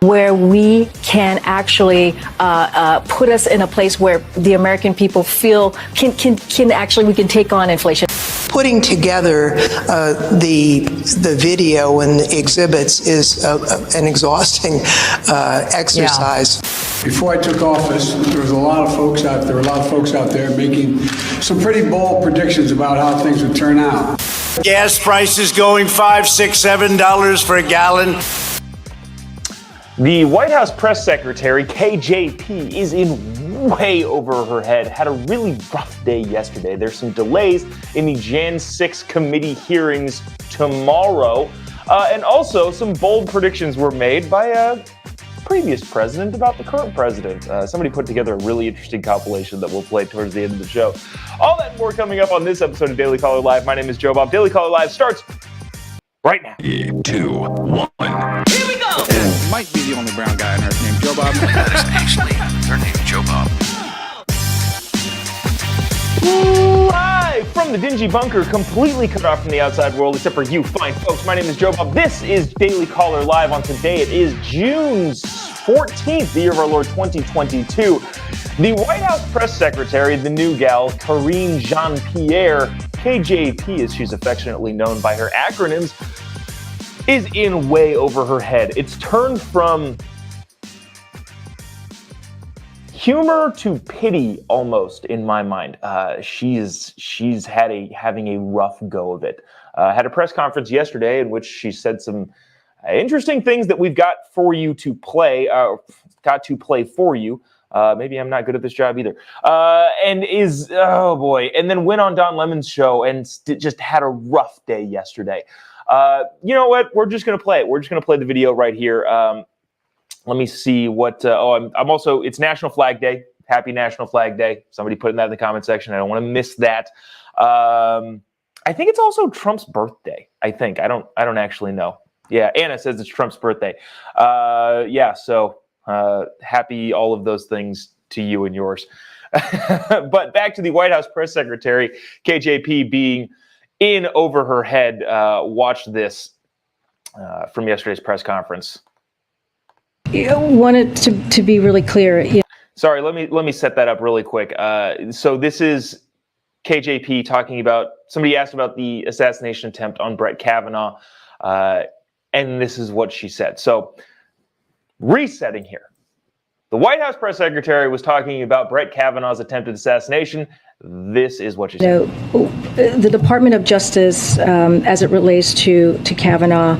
where we can actually put us in a place where the American people feel can actually we can take on inflation. Putting together the video and the exhibits is an exhausting exercise. Yeah. Before I took office, there was a lot of folks out there making some pretty bold predictions about how things would turn out. Gas prices going $5, $6, $7 for a gallon. The White House press secretary, KJP, is in way over her head. Had a really rough day yesterday. There's some delays in the Jan 6 committee hearings tomorrow. And also some bold predictions were made by a previous president about the current president. Somebody put together a really interesting compilation that we'll play towards the end of the show. All that and more coming up on this episode of Daily Caller Live. My name is Jobob. Daily Caller Live starts right now. 3, 2, 1. Here we go! Might be the only brown guy on earth named Jobob. That is actually her name, Jobob. Live from the dingy bunker, completely cut off from the outside world, except for you fine folks. My name is Jobob. This is Daily Caller Live. On today, it is June 14th, the year of our Lord 2022. The White House press secretary, the new gal, Karine Jean-Pierre, KJP as she's affectionately known by her acronyms, is in way over her head. It's turned from humor to pity almost in my mind. She's having a rough go of it. Had a press conference yesterday in which she said some interesting things that we've got to play for you. Maybe I'm not good at this job either. And then went on Don Lemon's show and just had a rough day yesterday. You know what? We're just going to play it. We're just going to play the video right here. Let me see what, I'm also, it's National Flag Day. Happy National Flag Day. Somebody put in that in the comment section. I don't want to miss that. I think it's also Trump's birthday. I don't actually know. Yeah. Anna says it's Trump's birthday. So happy all of those things to you and yours. But back to the White House press secretary, KJP being in over her head. Watch this from yesterday's press conference. I wanted to be really clear. Sorry, let me set that up really quick. So this is KJP talking about, somebody asked about the assassination attempt on Brett Kavanaugh, and this is what she said. So resetting here. The White House press secretary was talking about Brett Kavanaugh's attempted assassination. This is what she said. The Department of Justice, as it relates to Kavanaugh,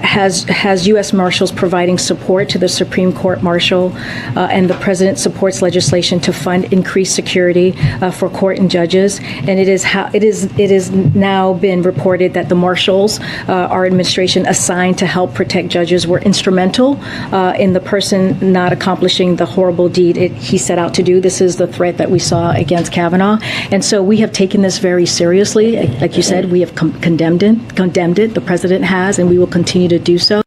has U.S. Marshals providing support to the Supreme Court Marshal, and the President supports legislation to fund increased security for court and judges. And it is now been reported that the Marshals, our administration assigned to help protect judges, were instrumental in the person not accomplishing the horrible deed he set out to do. This is the threat that we saw against Kavanaugh. And so we have taken this very seriously. Like you said, we have condemned it. The president has, and we will continue to do so.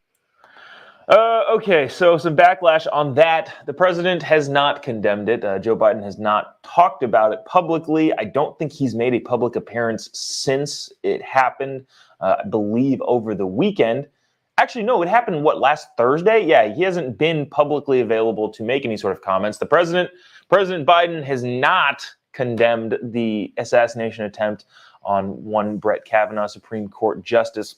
Okay, so some backlash on that. The president has not condemned it. Joe Biden has not talked about it publicly. I don't think he's made a public appearance since it happened, I believe over the weekend. Actually, no, it happened, last Thursday? Yeah, he hasn't been publicly available to make any sort of comments. President Biden has not condemned the assassination attempt on one Brett Kavanaugh, Supreme Court Justice.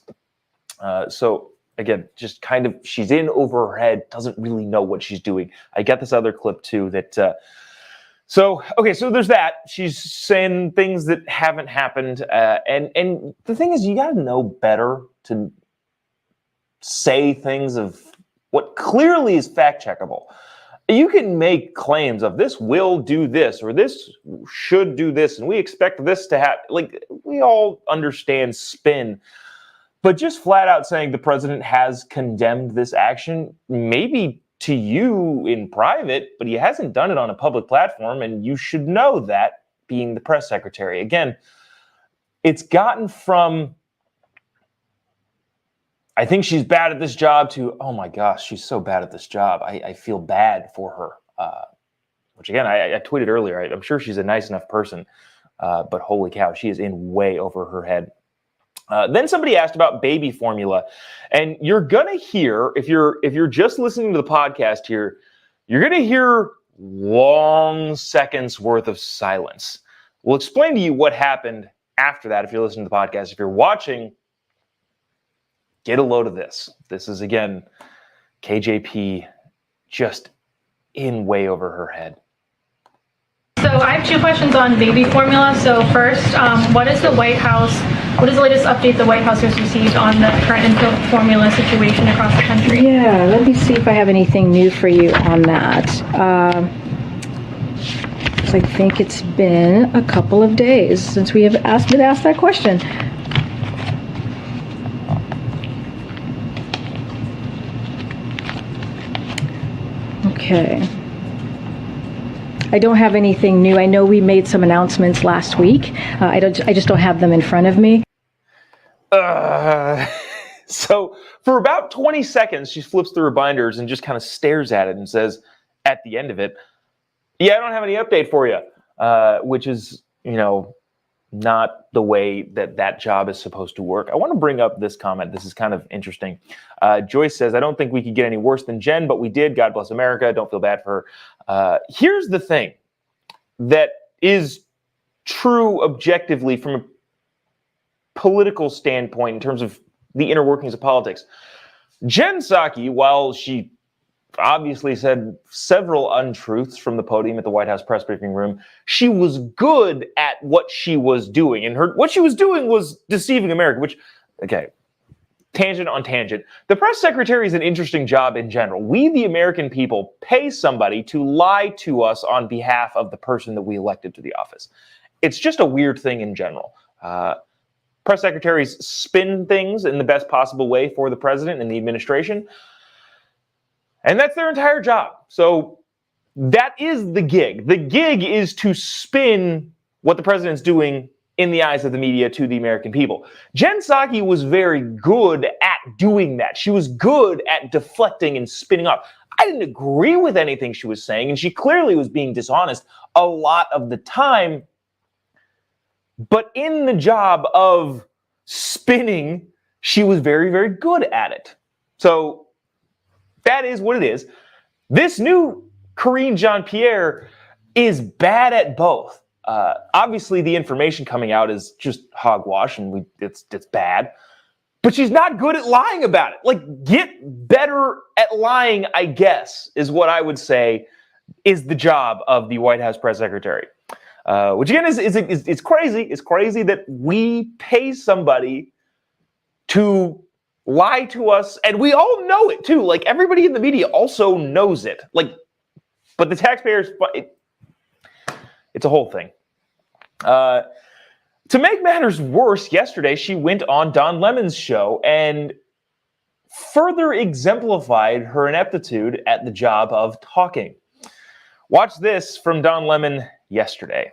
So again, just kind of, she's in over her head, doesn't really know what she's doing. I got this other clip too that, so there's that. She's saying things that haven't happened. And the thing is, you got to know better to say things of what clearly is fact checkable. You can make claims of this will do this or this should do this, and we expect this to happen. Like, we all understand spin, but just flat out saying the president has condemned this action, maybe to you in private, but he hasn't done it on a public platform, and you should know that, being the press secretary. Again, it's gotten from, I think she's bad at this job, to, oh my gosh, she's so bad at this job. I feel bad for her. Which again, I tweeted earlier, I'm sure she's a nice enough person, but holy cow, she is in way over her head. Then somebody asked about baby formula, and you're gonna hear, if you're just listening to the podcast here, you're gonna hear long seconds worth of silence. We'll explain to you what happened after that if you're listening to the podcast. If you're watching, get a load of this. This is, again, KJP just in way over her head. So I have two questions on baby formula. So first, what is the latest update the White House has received on the current infant formula situation across the country? Yeah, let me see if I have anything new for you on that. I think it's been a couple of days since we have been asked that question. Okay. I don't have anything new. I know we made some announcements last week. I just don't have them in front of me. So for about 20 seconds, she flips through her binders and just kind of stares at it and says, at the end of it, yeah, I don't have any update for you, which is, not the way that job is supposed to work. I want to bring up this comment. This is kind of interesting. Joyce says, I don't think we could get any worse than Jen, but we did. God bless America. Don't feel bad for her. Here's the thing that is true objectively from a political standpoint in terms of the inner workings of politics. Jen Psaki, while she obviously said several untruths from the podium at the White House press briefing room, she was good at what she was doing. And what she was doing was deceiving America, which, okay, tangent on tangent. The press secretary is an interesting job in general. We, the American people, pay somebody to lie to us on behalf of the person that we elected to the office. It's just a weird thing in general. Press secretaries spin things in the best possible way for the president and the administration. And that's their entire job. So that is the gig. The gig is to spin what the president's doing in the eyes of the media to the American people. Jen Psaki was very good at doing that. She was good at deflecting and spinning off. I didn't agree with anything she was saying, and she clearly was being dishonest a lot of the time. But in the job of spinning, she was very, very good at it. So that is what it is. This new Karine Jean-Pierre is bad at both. Obviously, the information coming out is just hogwash, and it's bad. But she's not good at lying about it. Like, get better at lying, I guess, is what I would say is the job of the White House press secretary. Which again is crazy. It's crazy that we pay somebody to lie to us, and we all know it too. Like, everybody in the media also knows it. Like, but the taxpayers, it's a whole thing. To make matters worse, yesterday she went on Don Lemon's show and further exemplified her ineptitude at the job of talking. Watch this from Don Lemon yesterday.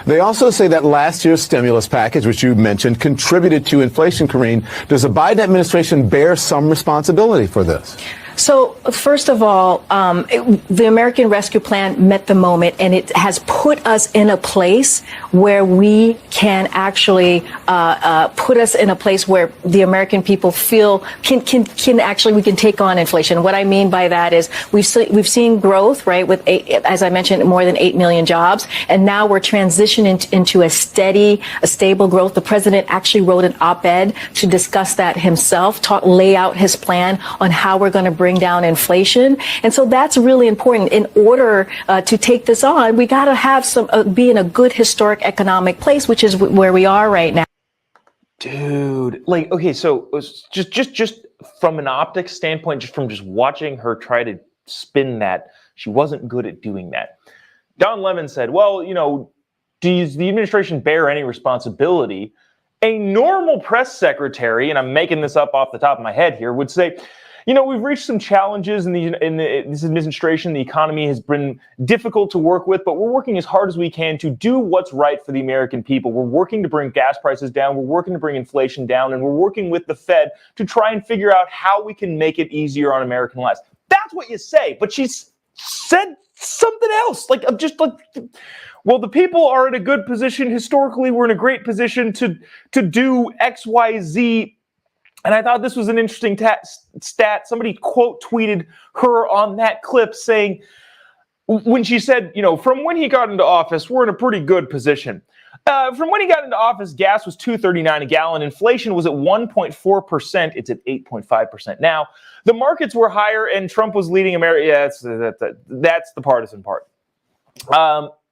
They also say that last year's stimulus package, which you mentioned, contributed to inflation. Karine, does the Biden administration bear some responsibility for this? So, first of all, the American Rescue Plan met the moment, and it has put us in a place where we can actually put us in a place where the American people feel can actually, we can take on inflation. What I mean by that is we've seen growth, right, with as I mentioned, more than 8 million jobs, and now we're transitioning into a stable growth. The president actually wrote an op-ed to discuss that himself, lay out his plan on how we're going to bring down inflation. And so that's really important. In order to take this on, we got to have be in a good historic economic place, which is where we are right now. Dude, like, okay, so just from an optics standpoint, just from watching her try to spin that, she wasn't good at doing that. Don Lemon said, well, does the administration bear any responsibility? A normal press secretary, and I'm making this up off the top of my head here, would say, we've reached some challenges in this administration. The economy has been difficult to work with, but we're working as hard as we can to do what's right for the American people. We're working to bring gas prices down. We're working to bring inflation down, and we're working with the Fed to try and figure out how we can make it easier on American lives. That's what you say, but she's said something else. well, the people are in a good position. Historically, we're in a great position to do X, Y, Z. And I thought this was an interesting stat. Somebody quote tweeted her on that clip saying, when she said, from when he got into office, we're in a pretty good position. From when he got into office, gas was $2.39 a gallon. Inflation was at 1.4%. It's at 8.5% now. The markets were higher, and Trump was leading America. Yeah, that's the partisan part.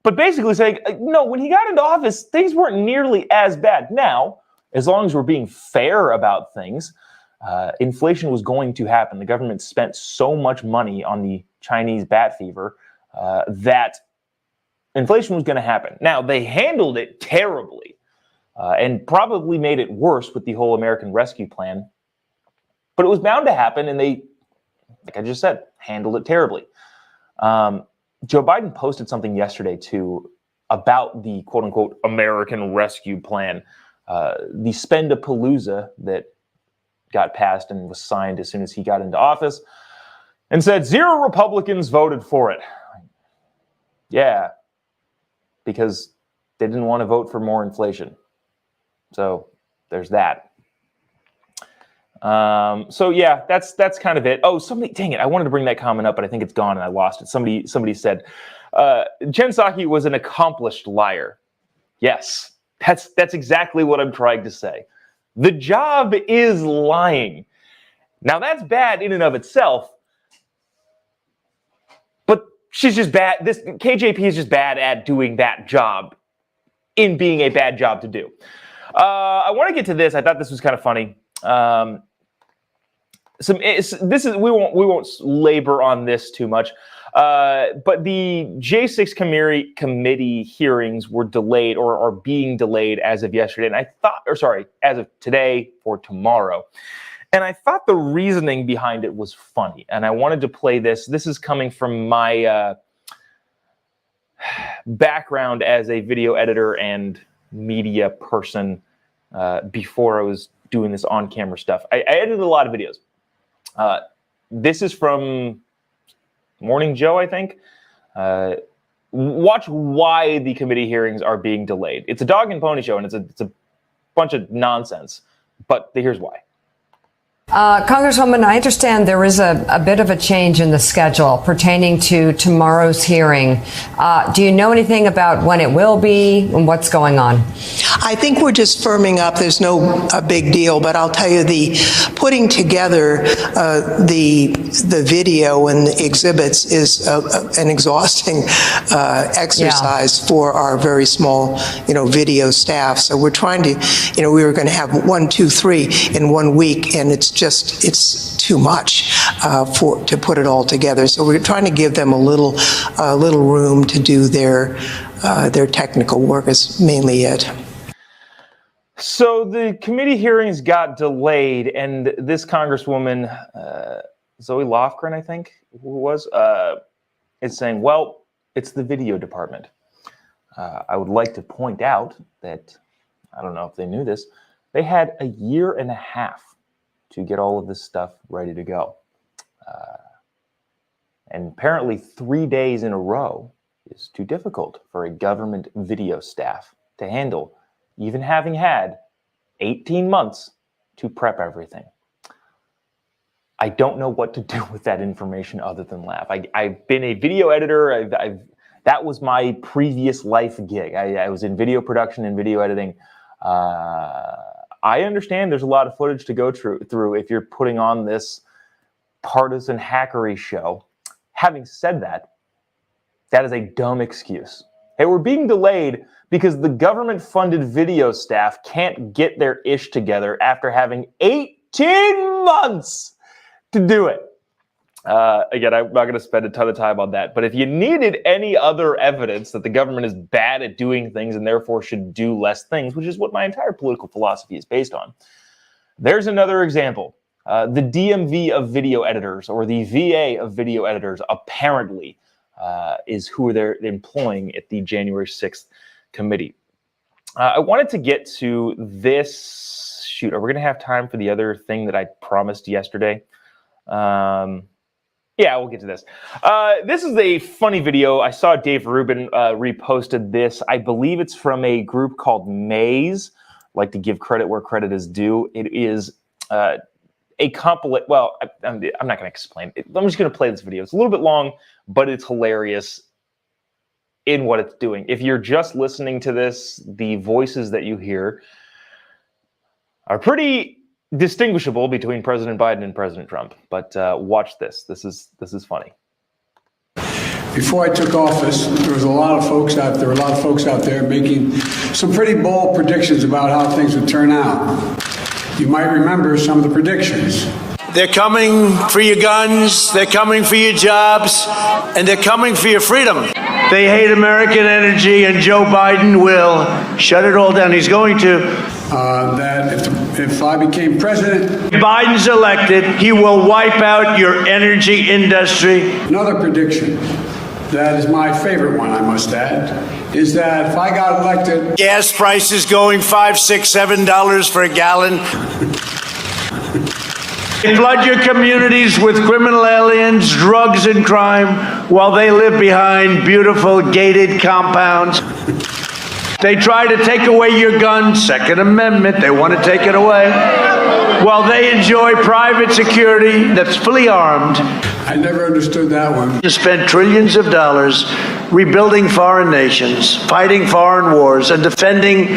But basically saying, no, when he got into office, things weren't nearly as bad. Now, as long as we're being fair about things, inflation was going to happen. The government spent so much money on the Chinese bat fever that inflation was going to happen. Now, they handled it terribly and probably made it worse with the whole American Rescue Plan. But it was bound to happen, and they, like I just said, handled it terribly. Joe Biden posted something yesterday, too, about the quote-unquote American Rescue Plan, the Spendapalooza that got passed and was signed as soon as he got into office, and said 0 Republicans voted for it. Yeah, because they didn't want to vote for more inflation. So there's that. So yeah, that's kind of it. Oh, dang it, I wanted to bring that comment up, but I think it's gone and I lost it. Somebody said Jen Psaki was an accomplished liar. Yes, that's exactly what I'm trying to say. The job is lying. Now that's bad in and of itself, but she's just bad. This KJP is just bad at doing that job in being a bad job to do. I want to get to this. I thought this was kind of funny. We won't labor on this too much. But the J6 committee hearings were delayed or are being delayed as of yesterday. And as of today for tomorrow. And I thought the reasoning behind it was funny. And I wanted to play this. This is coming from my background as a video editor and media person before I was doing this on-camera stuff. I edited a lot of videos. This is from Morning Joe, I think. Watch why the committee hearings are being delayed. It's a dog and pony show, and it's a bunch of nonsense. But here's why. Congresswoman, I understand there is a bit of a change in the schedule pertaining to tomorrow's hearing. Do you know anything about when it will be and what's going on? I think we're just firming up. There's no big deal, but I'll tell you, the putting together the video and the exhibits is an exhausting exercise for our very small, video staff. So we're trying to, we were going to have 1, 2, 3 in 1 week, and it's too much to put it all together. So we're trying to give them a little room to do their technical work. Is mainly it. So the committee hearings got delayed, and this Congresswoman, Zoe Lofgren, I think, who it was, is saying, well, it's the video department. I would like to point out that, I don't know if they knew this, they had a year and a half to get all of this stuff ready to go. And apparently 3 days in a row is too difficult for a government video staff to handle, even having had 18 months to prep everything. I don't know what to do with that information other than laugh. I've been a video editor. That was my previous life gig. I was in video production and video editing. I understand there's a lot of footage to go through if you're putting on this partisan hackery show. Having said that, that is a dumb excuse. Hey, we're being delayed because the government-funded video staff can't get their ish together after having 18 months to do it. Again, I'm not going to spend a ton of time on that, but if you needed any other evidence that the government is bad at doing things and therefore should do less things, which is what my entire political philosophy is based on, there's another example. The DMV of video editors, or the VA of video editors, apparently is who they're employing at the January 6th committee. I wanted to get to this. Shoot, are we going to have time for the other thing that I promised yesterday? Yeah, we'll get to this. This is a funny video. I saw Dave Rubin reposted this. I believe it's from a group called Maze. I like to give credit where credit is due. It is a compilation. Well, I'm not going to explain it. I'm just going to play this video. It's a little bit long, but it's hilarious in what it's doing. If you're just listening to this, the voices that you hear are pretty distinguishable between President Biden and President Trump. But watch this. This is funny. Before I took office, there was a lot of folks out there making some pretty bold predictions about how things would turn out. You might remember some of the predictions. They're coming for your guns, they're coming for your jobs, and they're coming for your freedom. They hate American energy, and Joe Biden will shut it all down. He's going to. That if I became president, Biden's elected, he will wipe out your energy industry. Another prediction that is my favorite one, I must add, is that if I got elected, Gas prices going $5, $6, $7 for a gallon. Flood your communities with criminal aliens, drugs, and crime while they live behind beautiful gated compounds. They try to take away your gun, Second Amendment, they want to take it away, while they enjoy private security that's fully armed. I never understood that one. You spend trillions of dollars rebuilding foreign nations, fighting foreign wars, and defending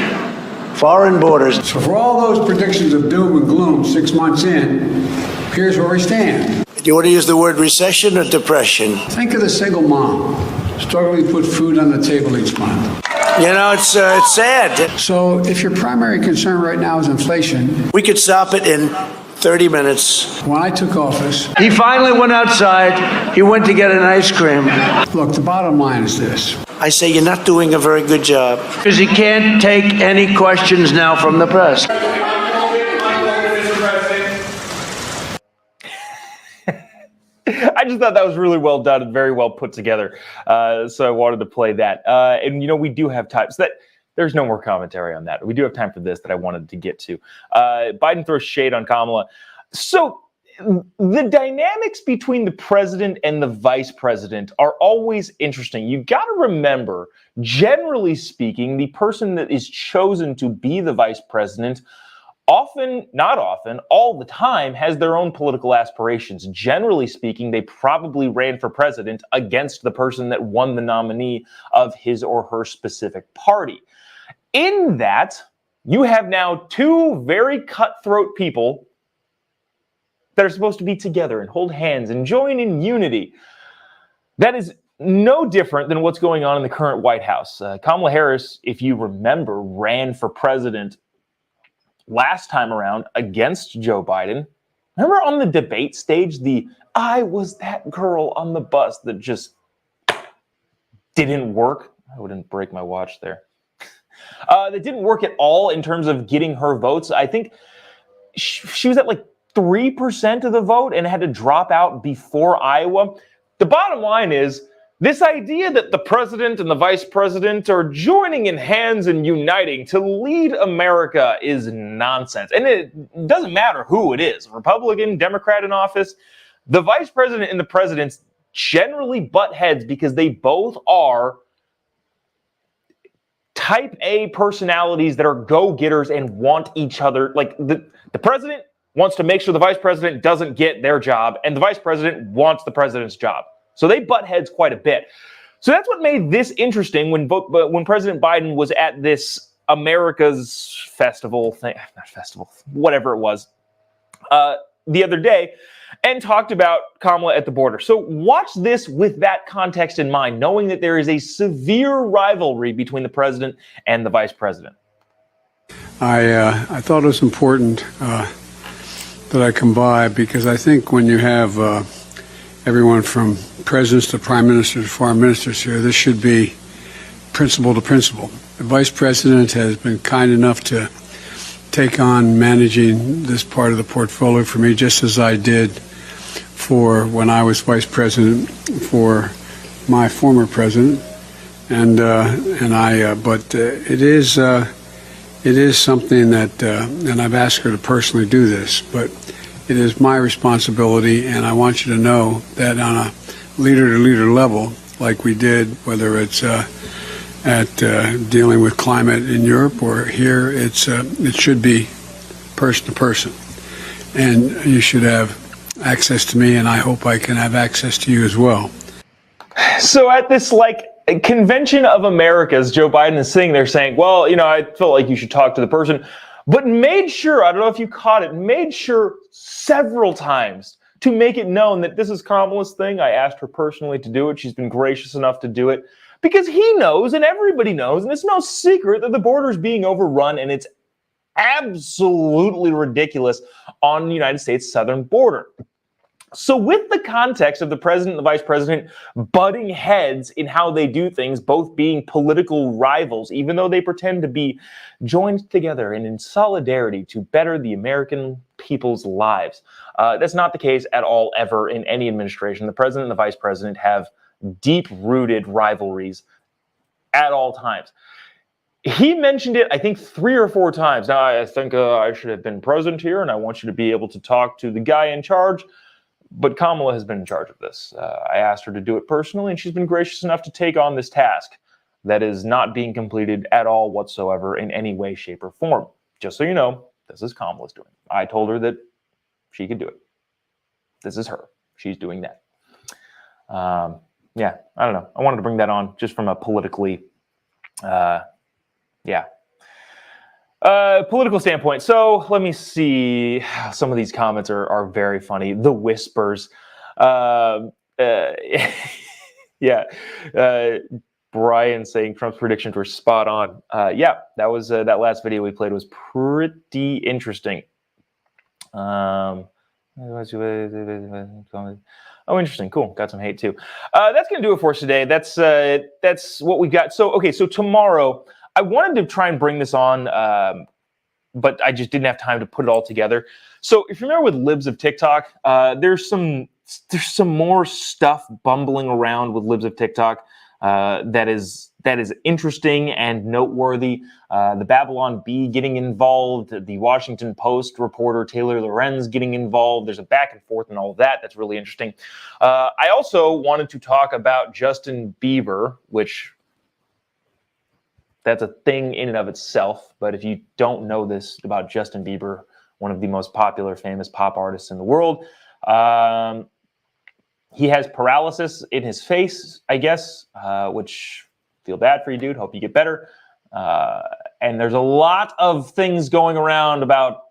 foreign borders. So for all those predictions of doom and gloom 6 months in, here's where we stand. Do you want to use the word recession or depression? Think of the single mom struggling to put food on the table each month. You know, it's sad. So if your primary concern right now is inflation, We could stop it in 30 minutes. when I took office, He finally went outside. He went to get an ice cream. look, the bottom line is this. I say you're not doing a very good job. Because he can't take any questions now from the press. I just thought that was really well done and very well put together. So I wanted to play that. And, you know, we do have time. So that there's no more commentary on that. We do have time for this that I wanted to get to. Biden throws shade on Kamala. So the dynamics between the president and the vice president are always interesting. You got to remember, generally speaking, the person that is chosen to be the vice president often, not often, all the time, has their own political aspirations. Generally speaking, they probably ran for president against the person that won the nominee of his or her specific party. In that, you have now two very cutthroat people that are supposed to be together and hold hands and join in unity. That is no different than what's going on in the current White House. Kamala Harris, if you remember, ran for president last time around against Joe Biden. Remember on the debate stage, I was that girl on the bus that just didn't work. I wouldn't break my watch there. That didn't work at all in terms of getting her votes. I think she was at like 3% of the vote and had to drop out before Iowa. The bottom line is, this idea that the president and the vice president are joining in hands and uniting to lead America is nonsense. And it doesn't matter who it is, Republican, Democrat in office. The vice president and the president generally butt heads because they both are type A personalities that are go-getters and want each other. Like the president wants to make sure the vice president doesn't get their job, and the vice president wants the president's job. So they butt heads quite a bit. So that's what made this interesting when President Biden was at this America's festival thing, not festival, whatever it was, the other day, and talked about Kamala at the border. So watch this with that context in mind, knowing that there is a severe rivalry between the president and the vice president. I thought it was important that I come by because I think when you have everyone from presidents to prime ministers to foreign ministers here, this should be principle to principle. The vice president has been kind enough to take on managing this part of the portfolio for me, just as I did for when I was vice president for my former president. But it is something that, and I've asked her to personally do this, but it is my responsibility, and I want you to know that on a leader-to-leader level, like we did, whether it's dealing with climate in Europe or here, it should be person to person. And you should have access to me, and I hope I can have access to you as well. So at this, Convention of Americas, Joe Biden is sitting there saying, well, I felt like you should talk to the person, but made sure, I don't know if you caught it, made sure several times to make it known that this is Kamala's thing. I asked her personally to do it. She's been gracious enough to do it because he knows and everybody knows, and it's no secret that the border is being overrun, and it's absolutely ridiculous on the United States southern border. So with the context of the president and the vice president butting heads in how they do things, both being political rivals, even though they pretend to be joined together and in solidarity to better the American people's lives, that's not the case at all ever in any administration. The president and the vice president have deep-rooted rivalries at all times. He mentioned it, I think, 3 or 4 times. Now, I think I should have been present here, and I want you to be able to talk to the guy in charge. But Kamala has been in charge of this. I asked her to do it personally, and she's been gracious enough to take on this task that is not being completed at all whatsoever in any way, shape, or form. Just so you know, this is Kamala's doing. I told her that she could do it. This is her. She's doing that. Yeah, I don't know. I wanted to bring that on just from a politically, political standpoint. So let me see. Some of these comments are very funny. The whispers. Brian saying Trump's predictions were spot on. That was that last video we played was pretty interesting. Oh, interesting. Cool. Got some hate too. That's going to do it for us today. That's what we got. So tomorrow, I wanted to try and bring this on, but I just didn't have time to put it all together. So if you're familiar with Libs of TikTok, there's some more stuff bumbling around with Libs of TikTok that is interesting and noteworthy. The Babylon Bee getting involved, the Washington Post reporter Taylor Lorenz getting involved. There's a back and forth and all of that. That's really interesting. I also wanted to talk about Justin Bieber, which that's a thing in and of itself. But if you don't know this about Justin Bieber, one of the most popular, famous pop artists in the world, he has paralysis in his face, I guess, which feel bad for you, dude. Hope you get better. And there's a lot of things going around about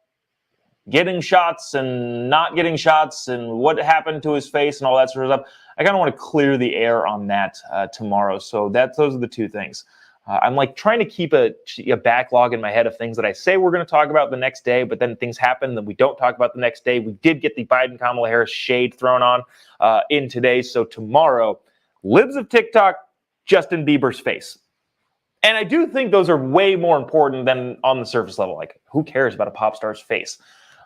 getting shots and not getting shots and what happened to his face and all that sort of stuff. I kind of want to clear the air on that tomorrow. So those are the two things. I'm trying to keep a backlog in my head of things that I say we're going to talk about the next day, but then things happen that we don't talk about the next day. We did get the Biden-Kamala Harris shade thrown on in today. So tomorrow, Libs of TikTok, Justin Bieber's face. And I do think those are way more important than on the surface level. Who cares about a pop star's face?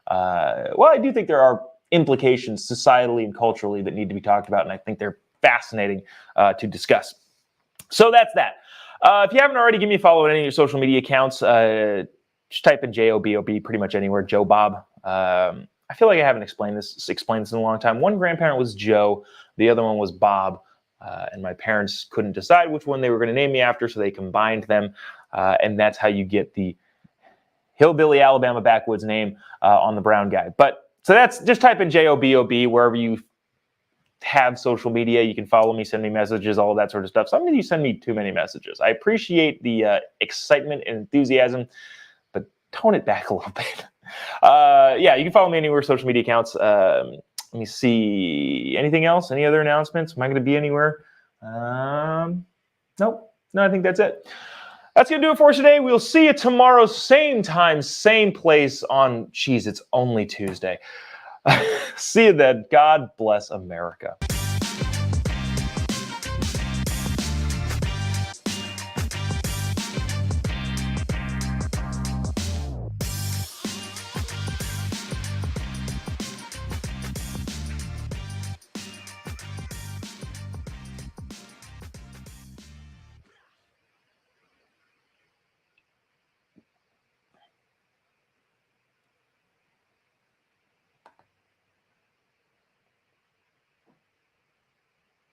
Well, I do think there are implications societally and culturally that need to be talked about, and I think they're fascinating to discuss. So that's that. If you haven't already, give me a follow on any of your social media accounts. Just type in Jobob pretty much anywhere. Jobob. I feel like I haven't explained this in a long time. One grandparent was Joe. The other one was Bob. And my parents couldn't decide which one they were going to name me after, so they combined them. And that's how you get the hillbilly Alabama backwoods name on the brown guy. So that's just type in Jobob wherever you have social media. You can follow me, send me messages, all of that sort of stuff. Some of you send me too many messages. I appreciate the excitement and enthusiasm, but tone it back a little bit. You can follow me anywhere, social media accounts. Let me see. Anything else? Any other announcements? Am I going to be anywhere? Nope. No, I think that's it. That's going to do it for us today. We'll see you tomorrow, same time, same place on, it's only Tuesday. See you then. God bless America.